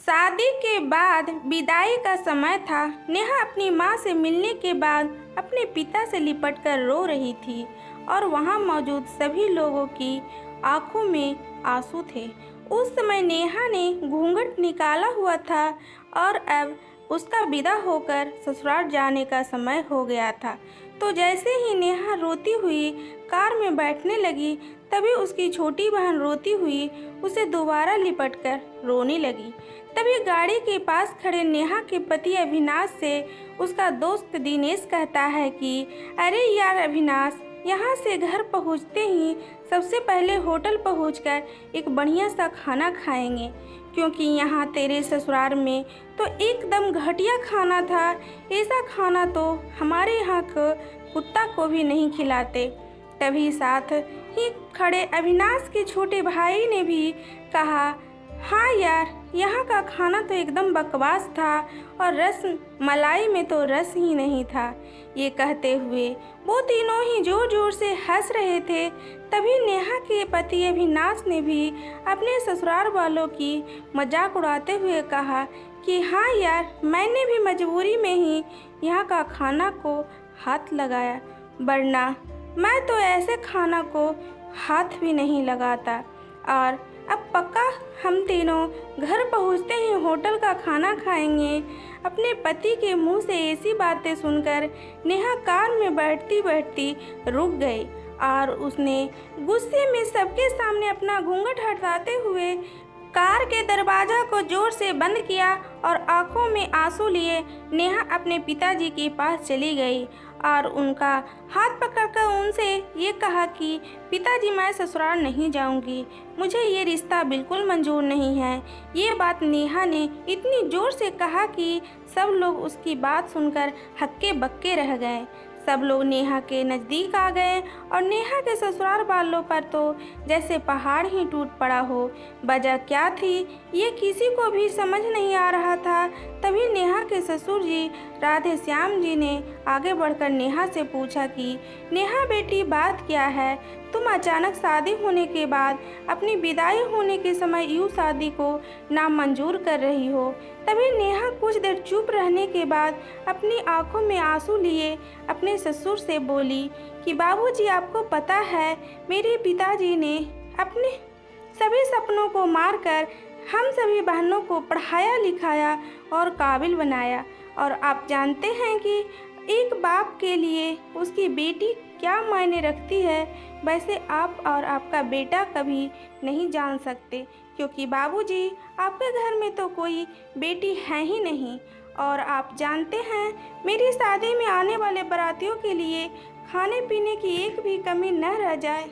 शादी के बाद विदाई का समय था। नेहा अपनी माँ से मिलने के बाद अपने पिता से लिपटकर रो रही थी और वहाँ मौजूद सभी लोगों की आंखों में आंसू थे। उस समय नेहा ने घूंघट निकाला हुआ था और अब उसका विदा होकर ससुराल जाने का समय हो गया था। तो जैसे ही नेहा रोती हुई कार में बैठने लगी, तभी उसकी छोटी बहन रोती हुई उसे दोबारा लिपटकर रोने लगी। तभी गाड़ी के पास खड़े नेहा के पति अविनाश से उसका दोस्त दिनेश कहता है कि अरे यार अविनाश, यहाँ से घर पहुँचते ही सबसे पहले होटल पहुँचकर एक बढ़िया सा खाना खाएंगे, क्योंकि यहाँ तेरे ससुराल में तो एकदम घटिया खाना था। ऐसा खाना तो हमारे यहाँ के कुत्ता को भी नहीं खिलाते। तभी साथ ही खड़े अविनाश के छोटे भाई ने भी कहा, हाँ यार, यहाँ का खाना तो एकदम बकवास था और रस मलाई में तो रस ही नहीं था। ये कहते हुए वो तीनों ही जोर जोर से हंस रहे थे। तभी नेहा के पति अविनाश ने भी अपने ससुराल वालों की मजाक उड़ाते हुए कहा कि हाँ यार, मैंने भी मजबूरी में ही यहाँ का खाना को हाथ लगाया, वरना मैं तो ऐसे खाना को हाथ भी नहीं लगाता। और अब पक्का हम तीनों घर पहुँचते ही होटल का खाना खाएंगे। अपने पति के मुंह से ऐसी बातें सुनकर नेहा कार में बैठती बैठती रुक गई और उसने गुस्से में सबके सामने अपना घूंघट हटाते हुए कार के दरवाज़ा को जोर से बंद किया और आंखों में आंसू लिए नेहा अपने पिताजी के पास चली गई और उनका हाथ पकड़कर उनसे ये कहा कि पिताजी, मैं ससुराल नहीं जाऊंगी, मुझे ये रिश्ता बिल्कुल मंजूर नहीं है। ये बात नेहा ने इतनी ज़ोर से कहा कि सब लोग उसकी बात सुनकर हक्के बक्के रह गए। सब लोग नेहा के नज़दीक आ गए और नेहा के ससुराल वालों पर तो जैसे पहाड़ ही टूट पड़ा हो। वजह क्या थी ये किसी को भी समझ नहीं आ रहा था। तभी नेहा के ससुर जी राधे श्याम जी ने आगे बढ़कर नेहा से पूछा कि नेहा बेटी, बात क्या है? तुम अचानक शादी होने के बाद अपनी विदाई होने के समय यूँ शादी को नामंजूर कर रही हो। तभी नेहा कुछ देर चुप रहने के बाद अपनी आंखों में आंसू लिए अपने ससुर से बोली कि बाबूजी, आपको पता है मेरे पिताजी ने अपने सभी सपनों को मारकर हम सभी बहनों को पढ़ाया लिखाया और काबिल बनाया, और आप जानते हैं कि एक बाप के लिए उसकी बेटी क्या मायने रखती है। वैसे आप और आपका बेटा कभी नहीं जान सकते, क्योंकि बाबूजी, आपके घर में तो कोई बेटी है ही नहीं। और आप जानते हैं, मेरी शादी में आने वाले बारातियों के लिए खाने पीने की एक भी कमी न रह जाए,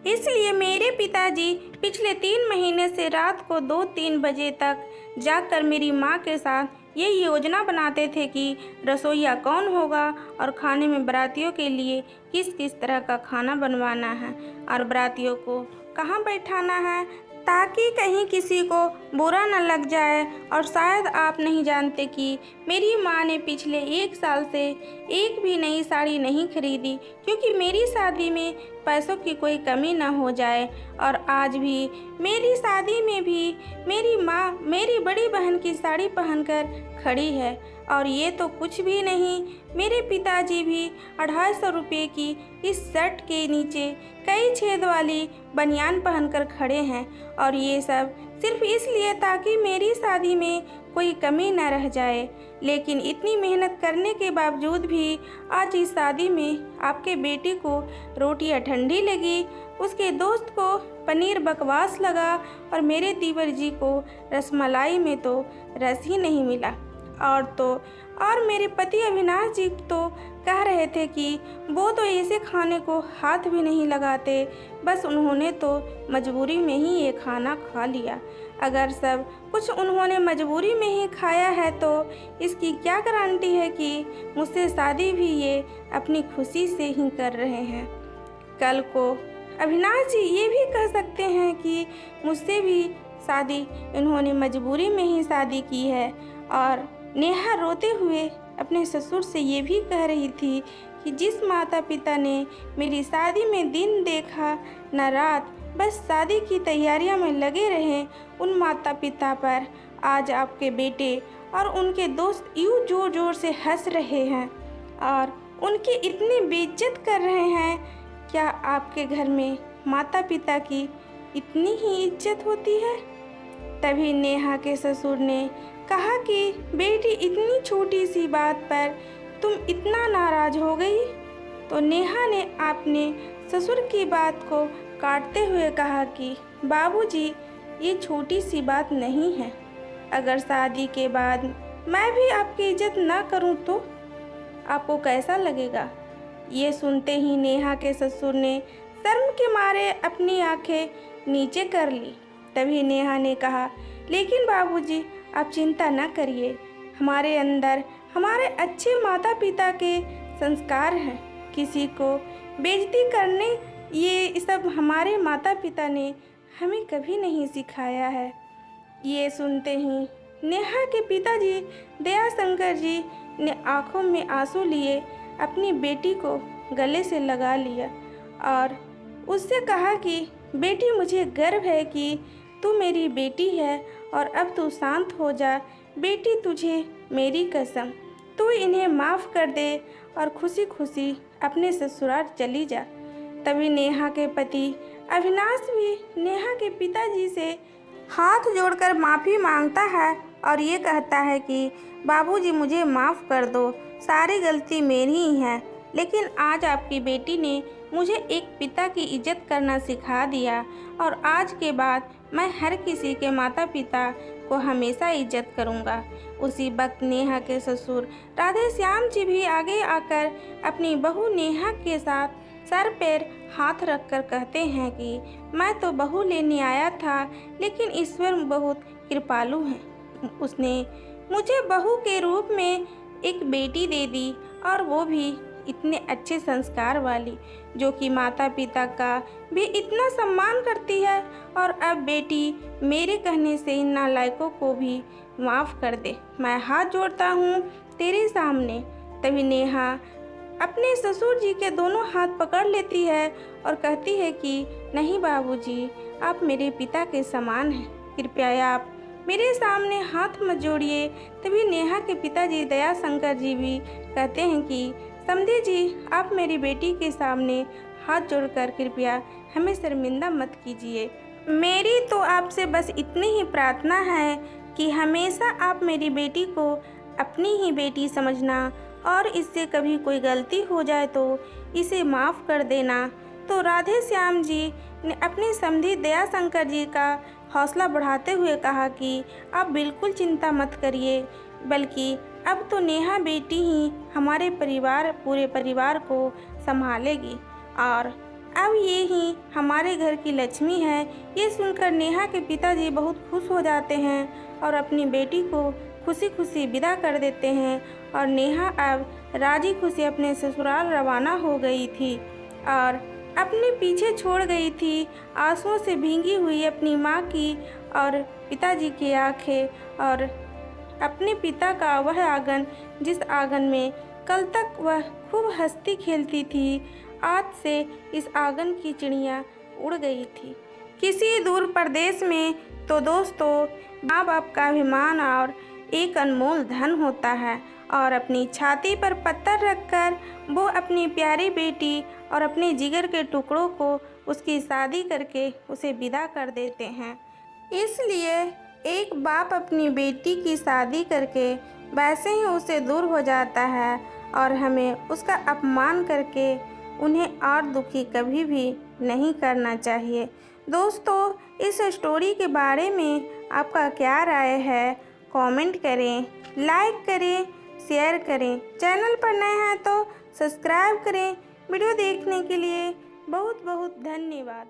इसलिए मेरे पिताजी पिछले 3 महीने से रात को 2-3 बजे तक जाकर मेरी माँ के साथ ये योजना बनाते थे कि रसोइया कौन होगा और खाने में बारातियों के लिए किस किस तरह का खाना बनवाना है और बारातियों को कहाँ बैठाना है, ताकि कहीं किसी को बुरा न लग जाए। और शायद आप नहीं जानते कि मेरी माँ ने पिछले 1 साल से एक भी नई साड़ी नहीं खरीदी, क्योंकि मेरी शादी में पैसों की कोई कमी न हो जाए। और आज भी मेरी शादी में भी मेरी माँ मेरी बड़ी बहन की साड़ी पहनकर खड़ी है। और ये तो कुछ भी नहीं, मेरे पिताजी भी 250 रुपये की इस शर्ट के नीचे कई छेद वाली बनियान पहनकर खड़े हैं, और ये सब सिर्फ इसलिए ताकि मेरी शादी में कोई कमी न रह जाए। लेकिन इतनी मेहनत करने के बावजूद भी आज इस शादी में आपके बेटे को रोटियां ठंडी लगी, उसके दोस्त को पनीर बकवास लगा और मेरे दीवर जी को रसमलाई में तो रस ही नहीं मिला। और मेरे पति अविनाश जी तो कह रहे थे कि वो तो ऐसे खाने को हाथ भी नहीं लगाते, बस उन्होंने तो मजबूरी में ही ये खाना खा लिया। अगर सब कुछ उन्होंने मजबूरी में ही खाया है तो इसकी क्या गारंटी है कि मुझसे शादी भी ये अपनी खुशी से ही कर रहे हैं। कल को अविनाश जी ये भी कह सकते हैं कि मुझसे भी शादी इन्होंने मजबूरी में ही शादी की है। और नेहा रोते हुए अपने ससुर से ये भी कह रही थी कि जिस माता पिता ने मेरी शादी में दिन देखा न रात, बस शादी की तैयारियों में लगे रहें, उन माता पिता पर आज आपके बेटे और उनके दोस्त यूँ ज़ोर ज़ोर से हंस रहे हैं और उनकी इतनी बेइज्जत कर रहे हैं। क्या आपके घर में माता पिता की इतनी ही इज्जत होती है? तभी नेहा के ससुर ने कहा कि बेटी, इतनी छोटी सी बात पर तुम इतना नाराज़ हो गई? तो नेहा ने अपने ससुर की बात को काटते हुए कहा कि बाबूजी, ये छोटी सी बात नहीं है। अगर शादी के बाद मैं भी आपकी इज्जत ना करूं तो आपको कैसा लगेगा? ये सुनते ही नेहा के ससुर ने शर्म के मारे अपनी आंखें नीचे कर ली। तभी नेहा ने कहा, लेकिन बाबूजी, आप चिंता न करिए, हमारे अंदर हमारे अच्छे माता पिता के संस्कार हैं। किसी को बेइज्जती करने, ये सब हमारे माता पिता ने हमें कभी नहीं सिखाया है। ये सुनते ही नेहा के पिताजी दयाशंकर जी ने आंखों में आंसू लिए अपनी बेटी को गले से लगा लिया और उससे कहा कि बेटी, मुझे गर्व है कि तू मेरी बेटी है और अब तू शांत हो जा। बेटी, तुझे मेरी कसम, तू इन्हें माफ़ कर दे और खुशी खुशी अपने ससुराल चली जा। तभी नेहा के पति अविनाश भी नेहा के पिताजी से हाथ जोड़कर माफ़ी मांगता है और ये कहता है कि बाबूजी, मुझे माफ़ कर दो, सारी गलती मेरी ही है। लेकिन आज आपकी बेटी ने मुझे एक पिता की इज्जत करना सिखा दिया और आज के बाद मैं हर किसी के माता पिता को हमेशा इज्जत करूंगा। उसी वक्त नेहा के ससुर राधे श्याम जी भी आगे आकर अपनी बहू नेहा के साथ सर पर हाथ रखकर कहते हैं कि मैं तो बहू लेने आया था, लेकिन ईश्वर बहुत कृपालु है। उसने मुझे बहू के रूप में एक बेटी दे दी और वो भी इतने अच्छे संस्कार वाली, जो कि माता पिता का भी इतना सम्मान करती है। और अब बेटी, मेरे कहने से इन नालायकों को भी माफ़ कर दे, मैं हाथ जोड़ता हूँ तेरे सामने। तभी नेहा अपने ससुर जी के दोनों हाथ पकड़ लेती है और कहती है कि नहीं बाबूजी, आप मेरे पिता के समान हैं, कृपया आप मेरे सामने हाथ मत जोड़िए। तभी नेहा के पिताजी दयाशंकर जी भी कहते हैं कि समधी जी, आप मेरी बेटी के सामने हाथ जोड़कर कृपया हमें शर्मिंदा मत कीजिए। मेरी तो आपसे बस इतनी ही प्रार्थना है कि हमेशा आप मेरी बेटी को अपनी ही बेटी समझना और इससे कभी कोई गलती हो जाए तो इसे माफ़ कर देना। तो राधे श्याम जी ने अपने समधी दयाशंकर जी का हौसला बढ़ाते हुए कहा कि आप बिल्कुल चिंता मत करिए, बल्कि अब तो नेहा बेटी ही हमारे पूरे परिवार को संभालेगी और अब ये ही हमारे घर की लक्ष्मी है। ये सुनकर नेहा के पिताजी बहुत खुश हो जाते हैं और अपनी बेटी को खुशी खुशी विदा कर देते हैं और नेहा अब राजी खुशी अपने ससुराल रवाना हो गई थी और अपने पीछे छोड़ गई थी आंसुओं से भींगी हुई अपनी माँ की और पिताजी की आंखें और अपने पिता का वह आंगन, जिस आंगन में कल तक वह खूब हंसती खेलती थी, आज से इस आंगन की चिड़िया उड़ गई थी किसी दूर प्रदेश में। तो दोस्तों, माँ बाप का अभिमान और एक अनमोल धन होता है और अपनी छाती पर पत्थर रखकर वो अपनी प्यारी बेटी और अपने जिगर के टुकड़ों को उसकी शादी करके उसे विदा कर देते हैं। इसलिए एक बाप अपनी बेटी की शादी करके वैसे ही उसे दूर हो जाता है और हमें उसका अपमान करके उन्हें और दुखी कभी भी नहीं करना चाहिए। दोस्तों, इस स्टोरी के बारे में आपका क्या राय है? कमेंट करें, लाइक करें, शेयर करें। चैनल पर नए हैं तो सब्सक्राइब करें। वीडियो देखने के लिए बहुत बहुत धन्यवाद।